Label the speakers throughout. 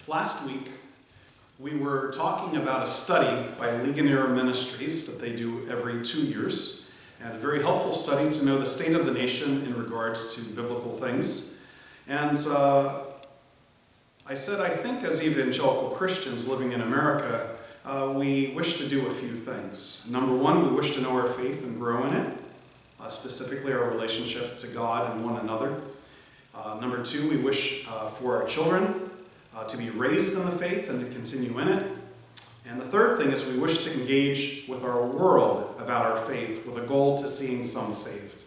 Speaker 1: Last week, we were talking about a study by Legionnaire Ministries that they do every 2 years, and a very helpful study to know the state of the nation in regards to biblical things. And I said, I think as evangelical Christians living in America, we wish to do a few things. Number one, we wish to know our faith and grow in it, specifically our relationship to God and one another. Number two, we wish for our children to be raised in the faith and to continue in it. And the third thing is we wish to engage with our world about our faith with a goal to seeing some saved.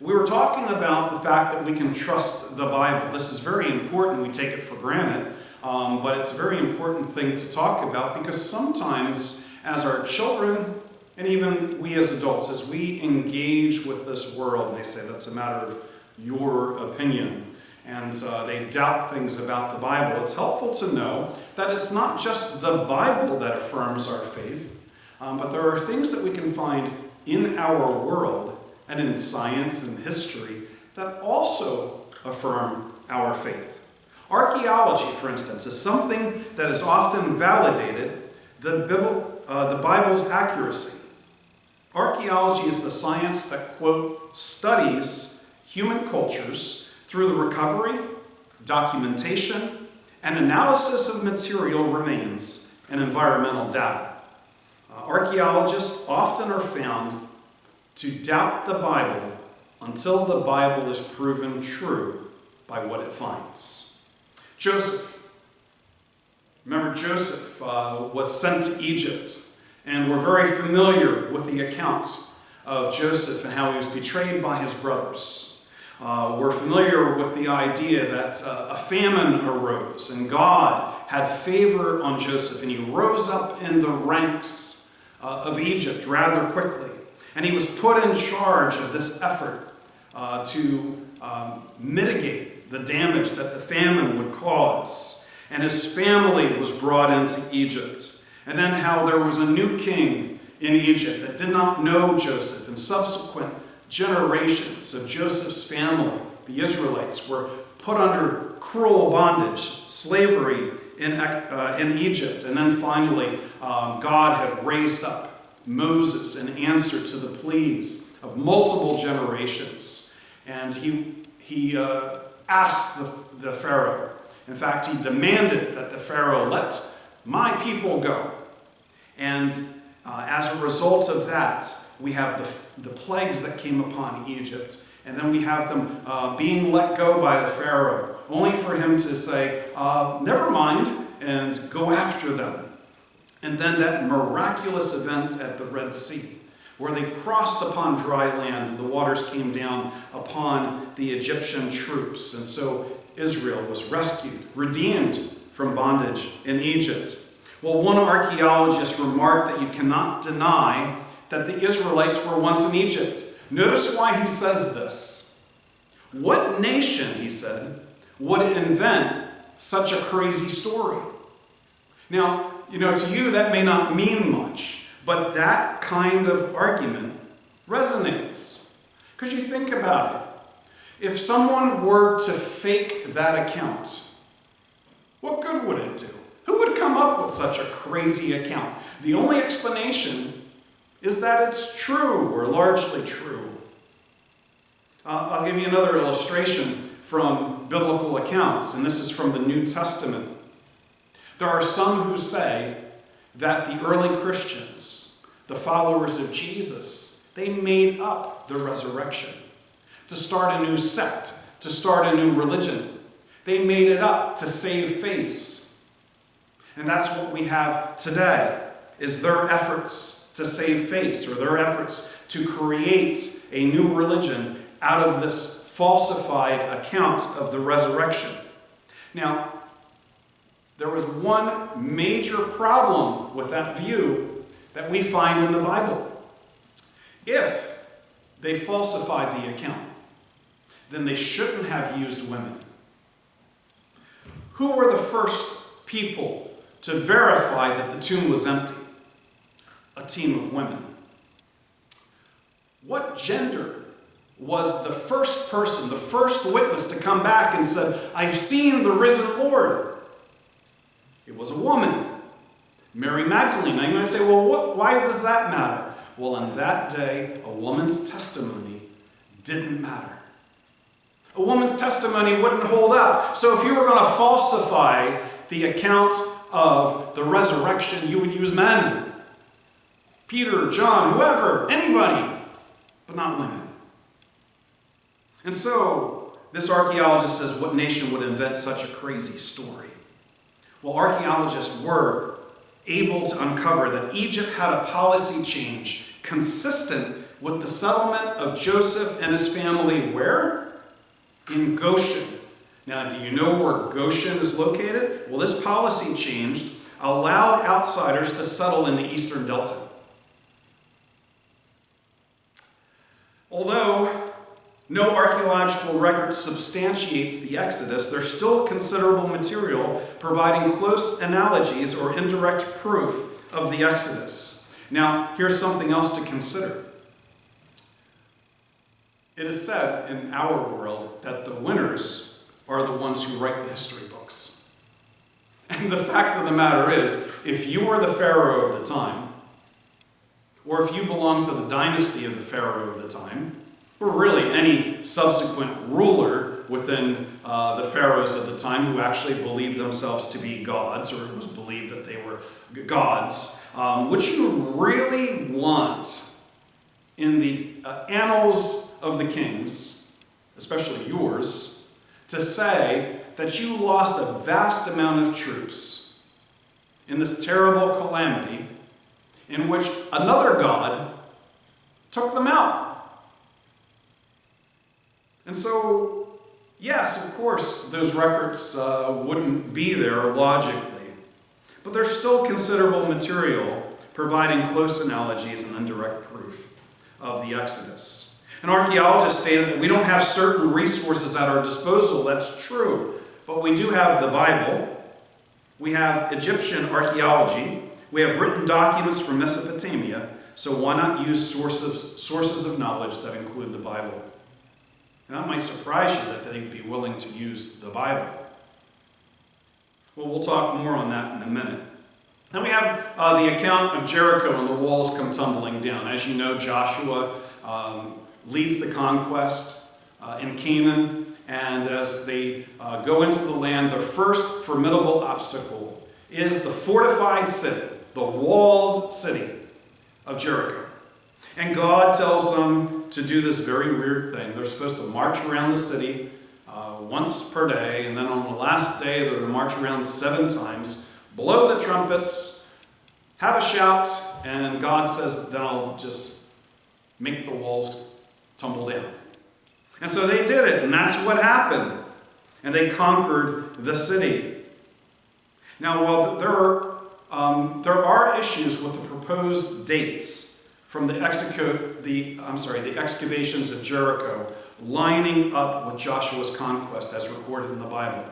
Speaker 1: We were talking about the fact that we can trust the Bible. This is very important. We take it for granted, but it's a very important thing to talk about because sometimes as our children and even we as adults, as we engage with this world, and they say that's a matter of your opinion, and they doubt things about the Bible, it's helpful to know that it's not just the Bible that affirms our faith, but there are things that we can find in our world and in science and history that also affirm our faith. Archaeology, for instance, is something that has often validated the Bible's accuracy. Archaeology is the science that, quote, studies human cultures through the recovery, documentation, and analysis of material remains and environmental data. Archaeologists often are found to doubt the Bible until the Bible is proven true by what it finds. Joseph. Remember, Joseph was sent to Egypt, and we're very familiar with the account of Joseph and how he was betrayed by his brothers. We're familiar with the idea that a famine arose and God had favor on Joseph and he rose up in the ranks of Egypt rather quickly. And he was put in charge of this effort to mitigate the damage that the famine would cause. And his family was brought into Egypt. And then how there was a new king in Egypt that did not know Joseph, and subsequent generations of Joseph's family, the Israelites, were put under cruel bondage, slavery in Egypt. And then finally, God had raised up Moses in answer to the pleas of multiple generations. And he asked the Pharaoh, in fact, he demanded that the Pharaoh let my people go. And as a result of that, we have the plagues that came upon Egypt. And then we have them being let go by the Pharaoh, only for him to say, never mind, and go after them. And then that miraculous event at the Red Sea, where they crossed upon dry land and the waters came down upon the Egyptian troops. And so Israel was rescued, redeemed from bondage in Egypt. Well, one archaeologist remarked that you cannot deny that the Israelites were once in Egypt. Notice why he says this. What nation, he said, would invent such a crazy story? Now, to you that may not mean much, but that kind of argument resonates. Because you think about it. If someone were to fake that account, what good would it do? Who would come up with such a crazy account? The only explanation is that it's true or largely true. I'll give you another illustration from biblical accounts, and this is from the New Testament. There are some who say that the early Christians, the followers of Jesus, they made up the resurrection to start a new sect, to start a new religion. They made it up to save face. And that's what we have today, is their efforts to save face, or their efforts to create a new religion out of this falsified account of the resurrection. Now, there was one major problem with that view that we find in the Bible. If they falsified the account, then they shouldn't have used women. Who were the first people to verify that the tomb was empty? A team of women. What gender was the first person, the first witness to come back and said, I've seen the risen Lord? It was a woman, Mary Magdalene. Now you might say, well, why does that matter? Well, on that day, a woman's testimony didn't matter. A woman's testimony wouldn't hold up. So if you were going to falsify the account of the resurrection, you would use men. Peter, John, whoever, anybody, but not women. And so this archaeologist says, what nation would invent such a crazy story? Well, archaeologists were able to uncover that Egypt had a policy change consistent with the settlement of Joseph and his family where? In Goshen. Now, do you know where Goshen is located? Well, this policy change allowed outsiders to settle in the eastern delta. Although no archaeological record substantiates the Exodus, there's still considerable material providing close analogies or indirect proof of the Exodus. Now, here's something else to consider. It is said in our world that the winners are the ones who write the history books. And the fact of the matter is, if you were the Pharaoh of the time, or if you belong to the dynasty of the Pharaoh of the time, or really any subsequent ruler within the pharaohs of the time who actually believed themselves to be gods, or it was believed that they were gods, would you really want in the annals of the kings, especially yours, to say that you lost a vast amount of troops in this terrible calamity in which another god took them out? And so, yes, of course, those records wouldn't be there logically, but there's still considerable material providing close analogies and indirect proof of the Exodus. An archaeologist stated that we don't have certain resources at our disposal. That's true, but we do have the Bible, we have Egyptian archaeology, we have written documents from Mesopotamia, so why not use sources of knowledge that include the Bible? Now, that might surprise you that they'd be willing to use the Bible. Well, we'll talk more on that in a minute. Then we have the account of Jericho and the walls come tumbling down. As you know, Joshua leads the conquest in Canaan, and as they go into the land, their first formidable obstacle is the fortified city, the walled city of Jericho. And God tells them to do this very weird thing. They're supposed to march around the city once per day, and then on the last day they're to march around 7 times, blow the trumpets, have a shout, and God says, then I'll just make the walls tumble down. And so they did it, and that's what happened. And they conquered the city. Now, while there are issues with the proposed dates from the excavations of Jericho lining up with Joshua's conquest as recorded in the Bible.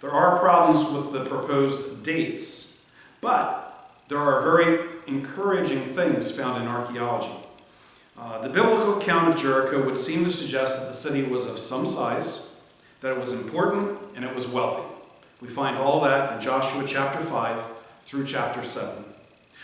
Speaker 1: There are problems with the proposed dates, but there are very encouraging things found in archaeology. The biblical account of Jericho would seem to suggest that the city was of some size, that it was important, and it was wealthy. We find all that in Joshua chapter 5 through chapter 7.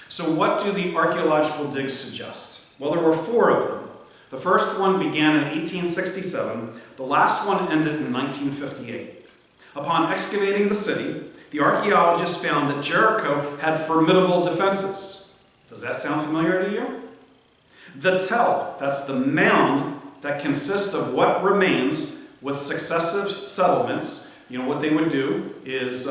Speaker 1: So what do the archaeological digs suggest? Well, there were 4 of them. The first one began in 1867. The last one ended in 1958. Upon excavating the city, the archaeologists found that Jericho had formidable defenses. Does that sound familiar to you? The tell, that's the mound that consists of what remains with successive settlements. You know, what they would do is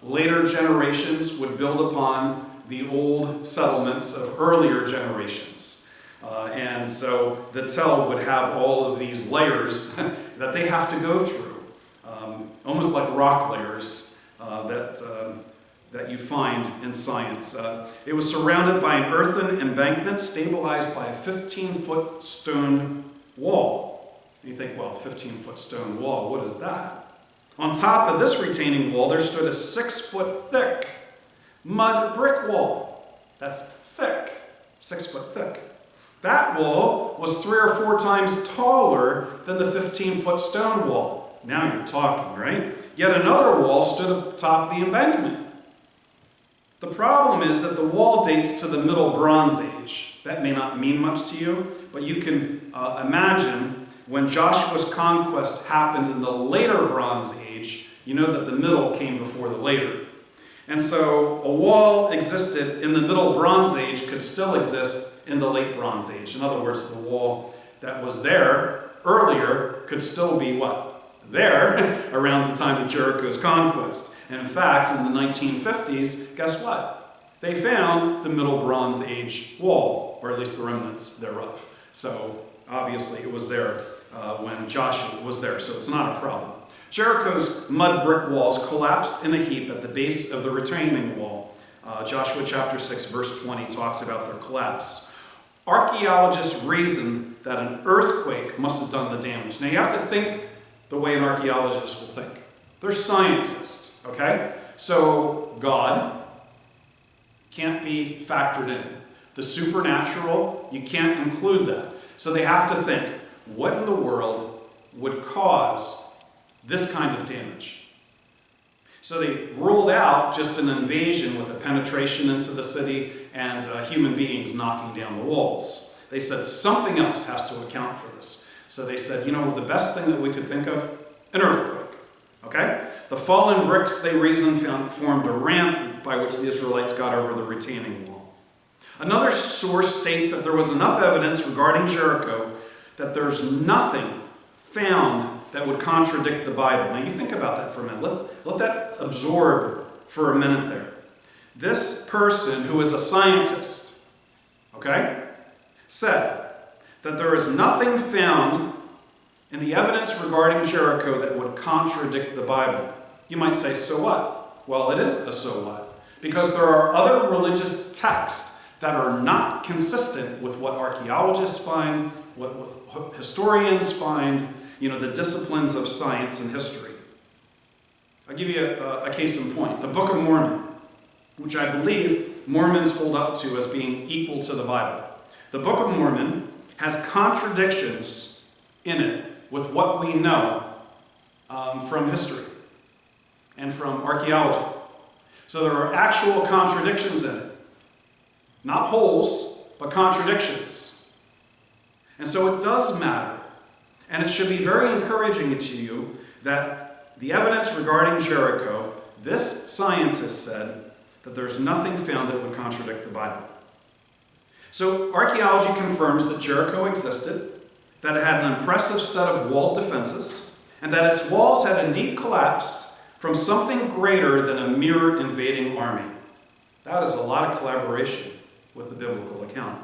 Speaker 1: later generations would build upon the old settlements of earlier generations. And so the tell would have all of these layers that they have to go through, almost like rock layers that you find in science. It was surrounded by an earthen embankment stabilized by a 15-foot stone wall. And you think, well, 15-foot stone wall, what is that? On top of this retaining wall, there stood a 6-foot thick mud brick wall. That's thick, 6 foot thick. That wall was 3 or 4 times taller than the 15-foot stone wall. Now you're talking, right? Yet another wall stood atop the embankment. The problem is that the wall dates to the Middle Bronze Age. That may not mean much to you, but you can imagine when Joshua's conquest happened in the later Bronze Age, you know that the middle came before the later. And so a wall existed in the Middle Bronze Age could still exist in the Late Bronze Age. In other words, the wall that was there earlier could still be what? There around the time of Jericho's conquest. And in fact, in the 1950s, guess what? They found the Middle Bronze Age wall, or at least the remnants thereof. So obviously it was there when Joshua was there, so it's not a problem. Jericho's mud brick walls collapsed in a heap at the base of the retaining wall. Joshua chapter 6, verse 20 talks about their collapse. Archaeologists reason that an earthquake must have done the damage. Now you have to think the way an archaeologist will think. They're scientists, okay? So God can't be factored in. The supernatural, you can't include that. So they have to think, what in the world would cause this kind of damage? So they ruled out just an invasion with a penetration into the city and human beings knocking down the walls. They said something else has to account for this. So they said, the best thing that we could think of, an earthquake. Okay? The fallen bricks, they reasoned, formed a ramp by which the Israelites got over the retaining wall. Another source states that there was enough evidence regarding Jericho that there's nothing found that would contradict the Bible. Now you think about that for a minute. Let that absorb for a minute there. This person who is a scientist, okay, said that there is nothing found in the evidence regarding Jericho that would contradict the Bible. You might say, so what? Well, it is a so what. Because there are other religious texts that are not consistent with what archaeologists find, what historians find, the disciplines of science and history. I'll give you a case in point. The Book of Mormon, which I believe Mormons hold up to as being equal to the Bible. The Book of Mormon has contradictions in it with what we know from history and from archaeology. So there are actual contradictions in it. Not holes, but contradictions. And so it does matter. And it should be very encouraging to you that the evidence regarding Jericho, this scientist said that there's nothing found that would contradict the Bible. So archaeology confirms that Jericho existed, that it had an impressive set of walled defenses, and that its walls had indeed collapsed from something greater than a mere invading army. That is a lot of collaboration with the biblical account.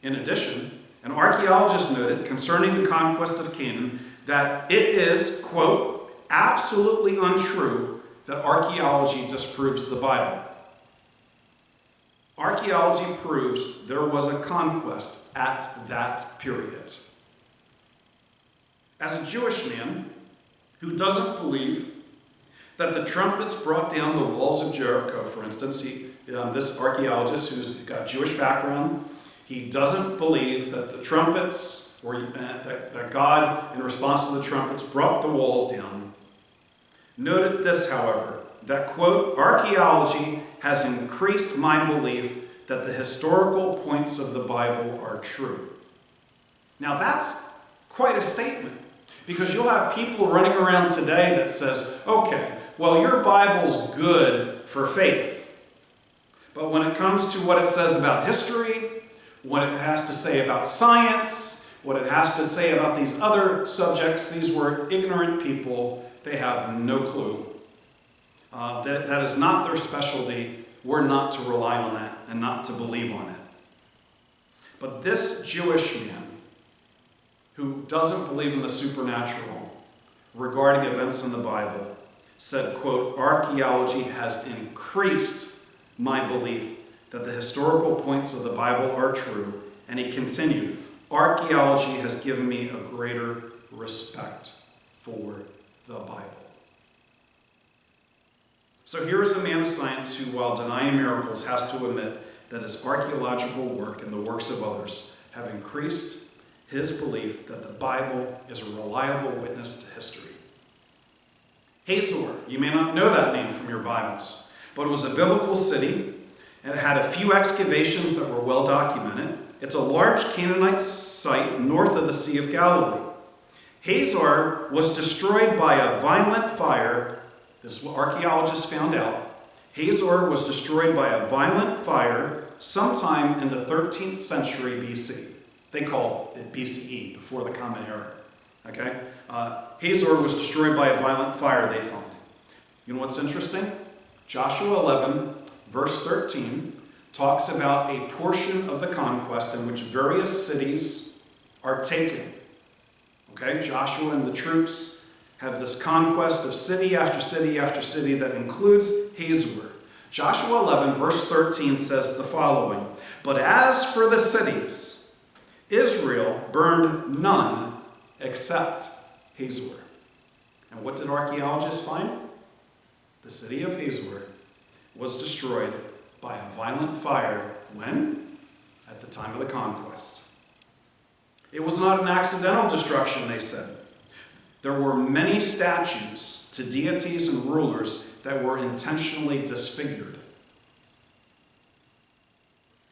Speaker 1: In addition, an archaeologist noted concerning the conquest of Canaan that it is, quote, absolutely untrue that archaeology disproves the Bible. Archaeology proves there was a conquest at that period. As a Jewish man who doesn't believe that the trumpets brought down the walls of Jericho, for instance, this archaeologist who's got Jewish background, he doesn't believe that the trumpets, or that God, in response to the trumpets, brought the walls down. Noted this, however, that, quote, archaeology has increased my belief that the historical points of the Bible are true. Now that's quite a statement, because you'll have people running around today that says, okay, well, your Bible's good for faith, but when it comes to what it says about history, what it has to say about science, what it has to say about these other subjects, these were ignorant people. They have no clue. That is not their specialty. We're not to rely on that and not to believe on it. But this Jewish man who doesn't believe in the supernatural regarding events in the Bible said, quote, archaeology has increased my belief that the historical points of the Bible are true. And he continued, archaeology has given me a greater respect for the Bible. So here is a man of science who, while denying miracles, has to admit that his archaeological work and the works of others have increased his belief that the Bible is a reliable witness to history. Hazor, you may not know that name from your Bibles, but it was a biblical city and it had a few excavations that were well documented. It's a large Canaanite site north of the Sea of Galilee. Hazor was destroyed by a violent fire. This is what archaeologists found out. Hazor was destroyed by a violent fire sometime in the 13th century BC. They call it BCE, before the Common Era. Okay? Hazor was destroyed by a violent fire, they found. You know what's interesting? Joshua 11, verse 13, talks about a portion of the conquest in which various cities are taken. Okay? Joshua and the troops have this conquest of city after city after city that includes Hazor. Joshua 11, verse 13 says the following, "But as for the cities, Israel burned none except Hazor." And what did archaeologists find? The city of Hazor was destroyed by a violent fire. When? At the time of the conquest. It was not an accidental destruction, they said. There were many statues to deities and rulers that were intentionally disfigured.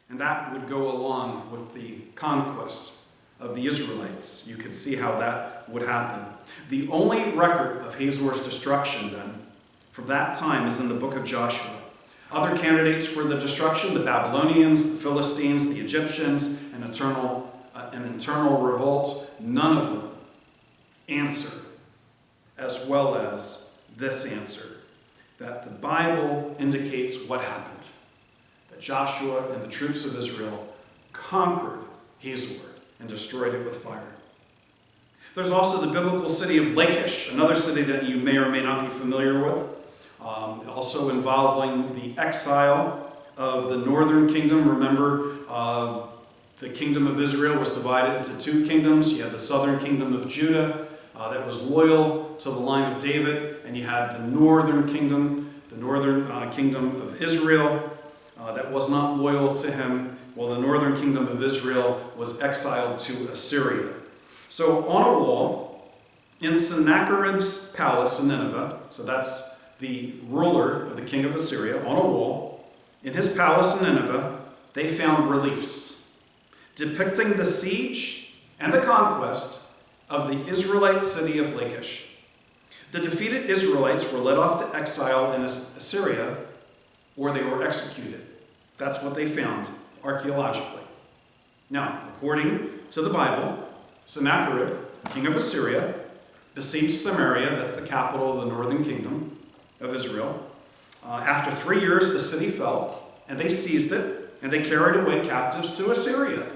Speaker 1: And that would go along with the conquest of the Israelites. You could see how that would happen. The only record of Hazor's destruction, then, from that time is in the book of Joshua. Other candidates for the destruction, the Babylonians, the Philistines, the Egyptians, an internal revolt, none of them answer as well as this answer, that the Bible indicates what happened, that Joshua and the troops of Israel conquered Hazor and destroyed it with fire. There's also the biblical city of Lachish, another city that you may or may not be familiar with, also involving the exile of the northern kingdom. Remember, the kingdom of Israel was divided into two kingdoms. You had the southern kingdom of Judah that was loyal to the line of David, and you had the northern kingdom of Israel that was not loyal to him. Well, the northern kingdom of Israel was exiled to Assyria. So on a wall in Sennacherib's palace in Nineveh, so that's the ruler of the king of Assyria, on a wall in his palace in Nineveh, they found reliefs depicting the siege and the conquest of the Israelite city of Lachish. The defeated Israelites were led off to exile in Assyria, or they were executed. That's what they found archaeologically. Now, according to the Bible, Sennacherib, king of Assyria, besieged Samaria, that's the capital of the northern kingdom of Israel. After 3 years, the city fell, and they seized it, and they carried away captives to Assyria.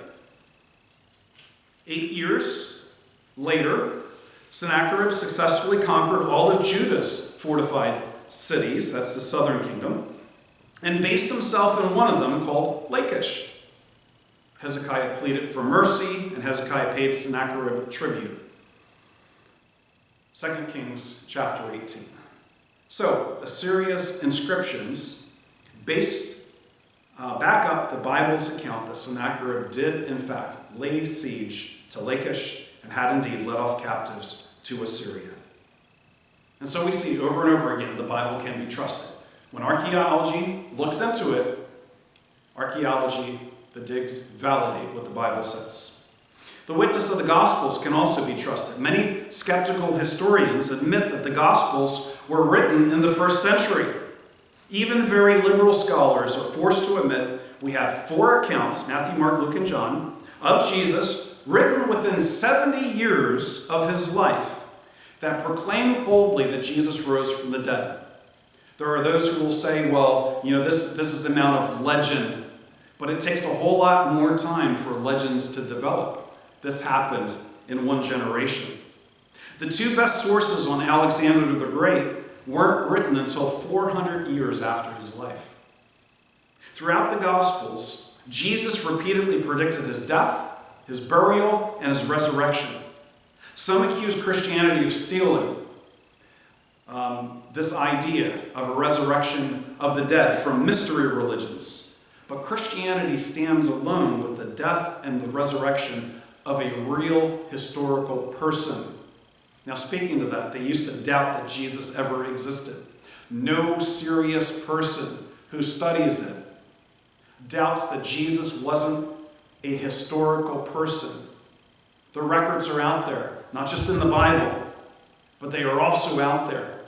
Speaker 1: 8 years later, Sennacherib successfully conquered all of Judah's fortified cities, that's the southern kingdom, and based himself in one of them called Lachish. Hezekiah pleaded for mercy, and Hezekiah paid Sennacherib tribute. 2 Kings chapter 18. So, Assyria's inscriptions back up the Bible's account that Sennacherib did, in fact, lay siege to Lachish and had indeed led off captives to Assyria. And so we see over and over again the Bible can be trusted. When archaeology looks into it, the digs validate what the Bible says. The witness of the Gospels can also be trusted. Many skeptical historians admit that the Gospels were written in the first century. Even very liberal scholars are forced to admit we have 4 accounts, Matthew, Mark, Luke, and John, of Jesus written within 70 years of his life that proclaim boldly that Jesus rose from the dead. There are those who will say, well, this is an amount of legend, but it takes a whole lot more time for legends to develop. This happened in 1 generation. The 2 best sources on Alexander the Great weren't written until 400 years after his life. Throughout the Gospels, Jesus repeatedly predicted his death, his burial, and his resurrection. Some accuse Christianity of stealing this idea of a resurrection of the dead from mystery religions. But Christianity stands alone with the death and the resurrection of a real historical person. Now, speaking to that, they used to doubt that Jesus ever existed. No serious person who studies it doubts that Jesus wasn't a historical person. The records are out there, not just in the Bible, but they are also out there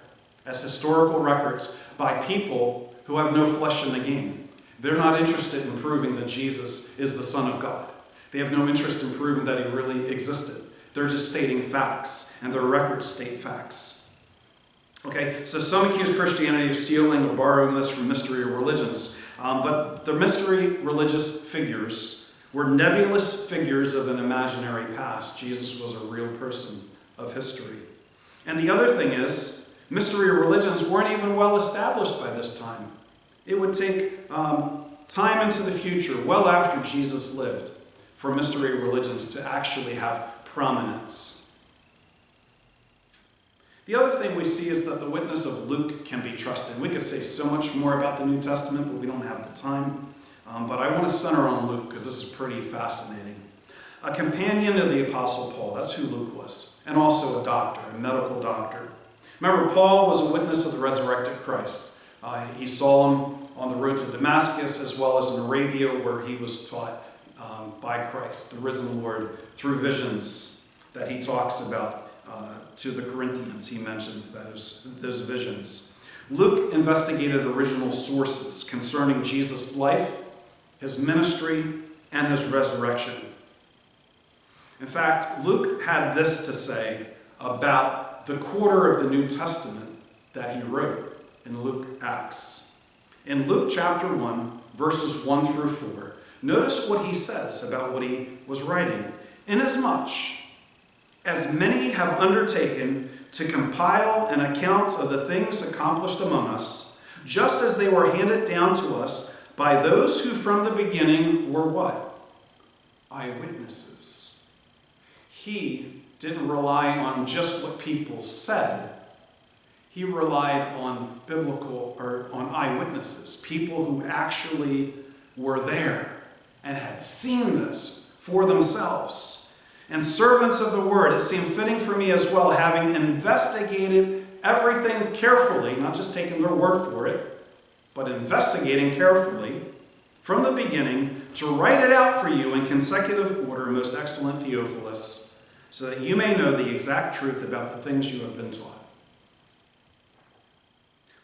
Speaker 1: as historical records by people who have no flesh in the game. They're not interested in proving that Jesus is the Son of God. They have no interest in proving that he really existed. They're just stating facts, and their records state facts. Okay, so some accuse Christianity of stealing or borrowing this from mystery religions. But the mystery religious figures were nebulous figures of an imaginary past. Jesus was a real person of history. And the other thing is, mystery religions weren't even well established by this time. It would take time into the future, well after Jesus lived, for mystery religions to actually have prominence. The other thing we see is that the witness of Luke can be trusted. We could say so much more about the New Testament, but we don't have the time. But I want to center on Luke because this is pretty fascinating. A companion of the Apostle Paul, that's who Luke was, and also a doctor, a medical doctor. Remember, Paul was a witness of the resurrected Christ. He saw him on the road to Damascus, as well as in Arabia, where he was taught by Christ, the risen Lord, through visions that he talks about to the Corinthians. He mentions those visions. Luke investigated original sources concerning Jesus' life, his ministry, and his resurrection. In fact, Luke had this to say about the quarter of the New Testament that he wrote in Luke Acts. In Luke chapter 1, verses 1 through 4, notice what he says about what he was writing. Inasmuch as many have undertaken to compile an account of the things accomplished among us, just as they were handed down to us by those who from the beginning were what? Eyewitnesses. He didn't rely on just what people said. He relied on on eyewitnesses, people who actually were there and had seen this for themselves. And servants of the word, it seemed fitting for me as well, having investigated everything carefully, not just taking their word for it, but investigating carefully from the beginning, to write it out for you in consecutive order, most excellent Theophilus, so that you may know the exact truth about the things you have been taught.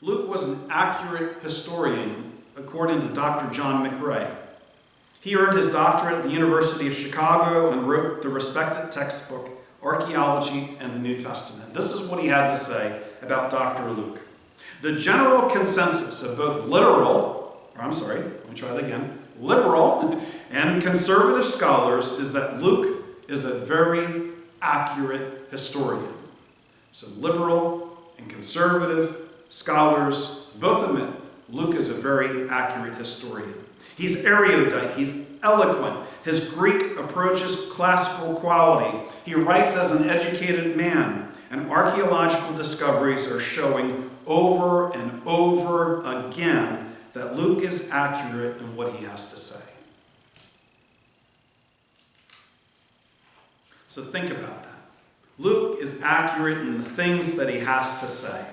Speaker 1: Luke was an accurate historian, according to Dr. John McRae. He earned his doctorate at the University of Chicago and wrote the respected textbook, Archaeology and the New Testament. This is what he had to say about Dr. Luke. The general consensus of both liberal and conservative scholars is that Luke is a very accurate historian. So liberal and conservative scholars both admit Luke is a very accurate historian. He's erudite, he's eloquent. His Greek approaches classical quality. He writes as an educated man, and archaeological discoveries are showing over and over again that Luke is accurate in what he has to say. So think about that. Luke is accurate in the things that he has to say.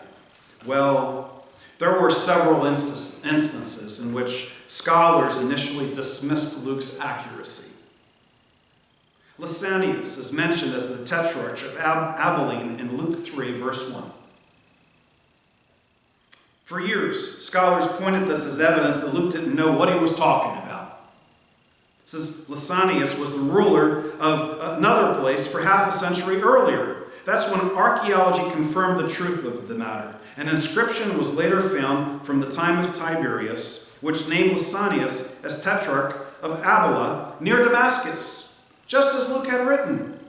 Speaker 1: Well, there were several instances in which scholars initially dismissed Luke's accuracy. Lysanias is mentioned as the tetrarch of Abilene in Luke 3, verse 1. For years, scholars pointed this as evidence that Luke didn't know what he was talking about, since Lysanias was the ruler of another place for half a century earlier. That's when archaeology confirmed the truth of the matter. An inscription was later found from the time of Tiberius, which named Lysanias as tetrarch of Abila near Damascus, just as Luke had written.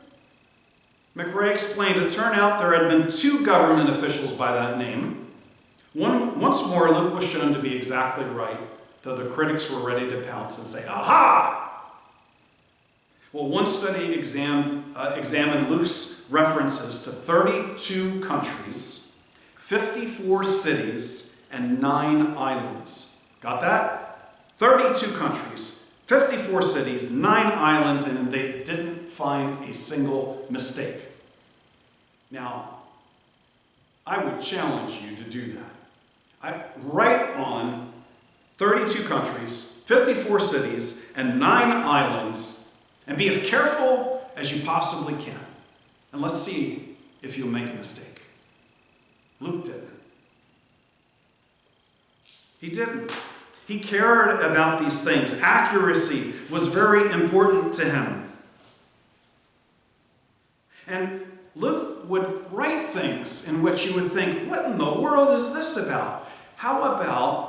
Speaker 1: McRae explained it turned out there had been two government officials by that name. Once more, Luke was shown to be exactly right, though the critics were ready to pounce and say, aha! Well, one study examined Luke's references to 32 countries, 54 cities, and 9 islands. Got that? 32 countries, 54 cities, 9 islands, and they didn't find a single mistake. Now, I would challenge you to do that. Write on 32 countries, 54 cities, and 9 islands, and be as careful as you possibly can. And let's see if you'll make a mistake. Luke didn't. He didn't. He cared about these things. Accuracy was very important to him. And Luke would write things in which you would think, what in the world is this about? How about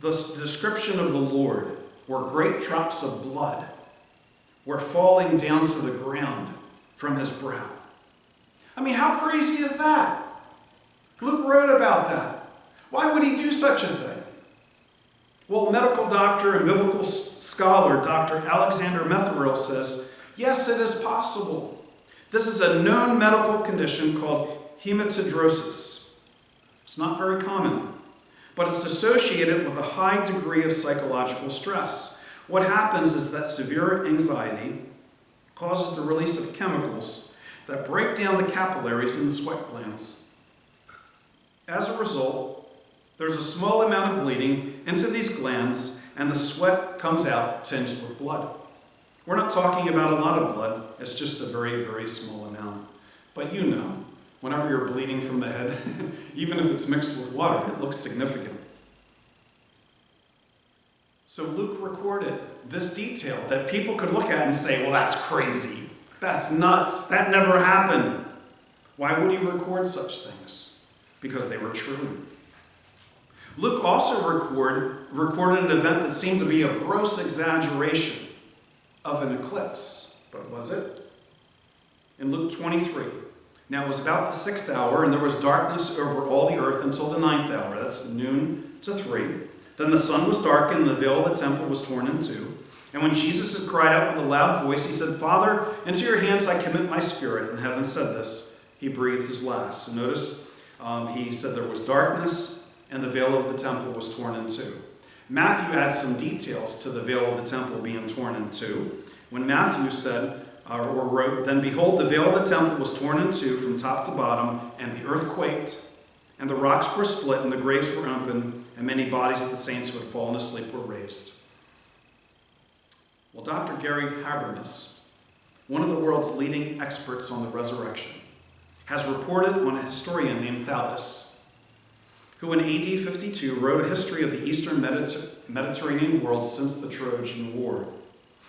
Speaker 1: the description of the Lord, where great drops of blood were falling down to the ground from his brow? I mean, how crazy is that? Luke wrote about that. Why would he do such a thing? Well, medical doctor and biblical scholar Dr. Alexander Metherell says, yes, it is possible. This is a known medical condition called hematidrosis. It's not very common, but it's associated with a high degree of psychological stress. What happens is that severe anxiety causes the release of chemicals that break down the capillaries in the sweat glands. As a result, there's a small amount of bleeding into these glands, and the sweat comes out tinged with blood. We're not talking about a lot of blood. It's just a very, very small amount. But you know, whenever you're bleeding from the head, even if it's mixed with water, it looks significant. So Luke recorded this detail that people could look at and say, well, that's crazy. That's nuts. That never happened. Why would he record such things? Because they were true. Luke also recorded an event that seemed to be a gross exaggeration of an eclipse. But was it? In Luke 23, now it was about the 6th hour, and there was darkness over all the earth until the 9th hour. That's noon to 3. Then the sun was darkened, and the veil of the temple was torn in two. And when Jesus had cried out with a loud voice, he said, Father, into your hands I commit my spirit. And having said this, he breathed his last. So notice he said there was darkness, and the veil of the temple was torn in two. Matthew adds some details to the veil of the temple being torn in two. When Matthew said, or wrote, then behold, the veil of the temple was torn in two from top to bottom, and the earth quaked, and the rocks were split, and the graves were opened, and many bodies of the saints who had fallen asleep were raised. Well, Dr. Gary Habermas, one of the world's leading experts on the resurrection, has reported on a historian named Thales, who in AD 52 wrote a history of the Eastern Mediterranean world since the Trojan War.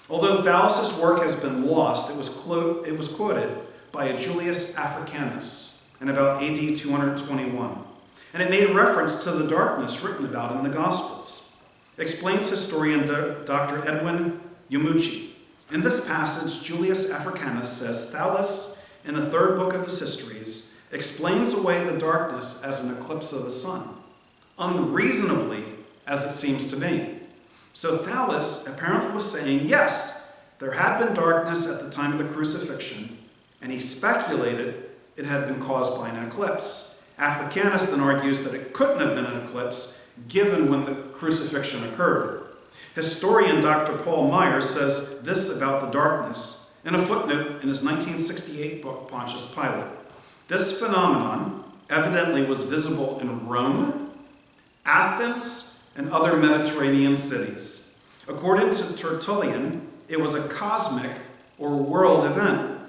Speaker 1: Although Thales' work has been lost, it was quoted by a Julius Africanus in about AD 221, and it made reference to the darkness written about in the Gospels. Explains historian Dr. Edwin Yamuchi. In this passage, Julius Africanus says Thales, in the 3rd book of his histories, explains away the darkness as an eclipse of the sun, unreasonably as it seems to me. So Thales apparently was saying, yes, there had been darkness at the time of the crucifixion, and he speculated it had been caused by an eclipse. Africanus then argues that it couldn't have been an eclipse, given when the crucifixion occurred. Historian Dr. Paul Myers says this about the darkness in a footnote in his 1968 book, Pontius Pilate. This phenomenon evidently was visible in Rome, Athens, and other Mediterranean cities. According to Tertullian, it was a cosmic or world event.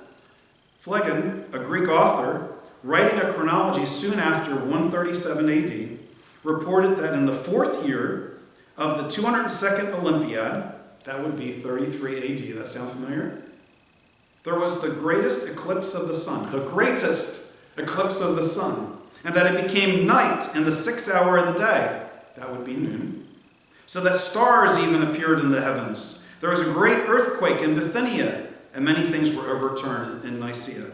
Speaker 1: Phlegon, a Greek author, writing a chronology soon after 137 AD, reported that in the 4th year of the 202nd Olympiad, that would be 33 AD, that sound familiar? There was the greatest eclipse of the sun, the greatest eclipse of the sun, and that it became night in the 6th hour of the day, that would be noon, so that stars even appeared in the heavens. There was a great earthquake in Bithynia, and many things were overturned in Nicaea.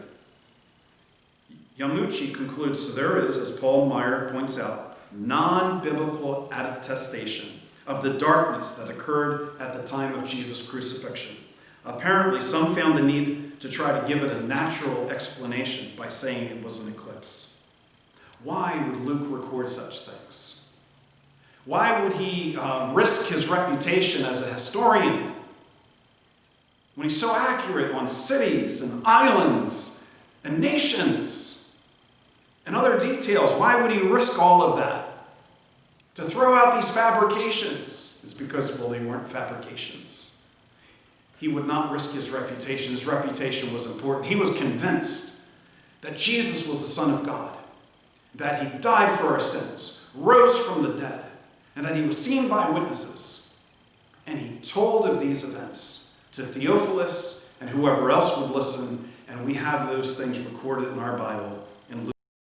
Speaker 1: Yamuchi concludes, so there is, as Paul Meyer points out, non-biblical attestation of the darkness that occurred at the time of Jesus' crucifixion. Apparently, some found the need to try to give it a natural explanation by saying it was an eclipse. Why would Luke record such things? Why would he risk his reputation as a historian when he's so accurate on cities and islands and nations and other details? Why would he risk all of that? to throw out these fabrications is because, well, they weren't fabrications. He would not risk his reputation. His reputation was important. He was convinced that Jesus was the Son of God, that he died for our sins, rose from the dead, and that he was seen by witnesses. And he told of these events to Theophilus and whoever else would listen, and we have those things recorded in our Bible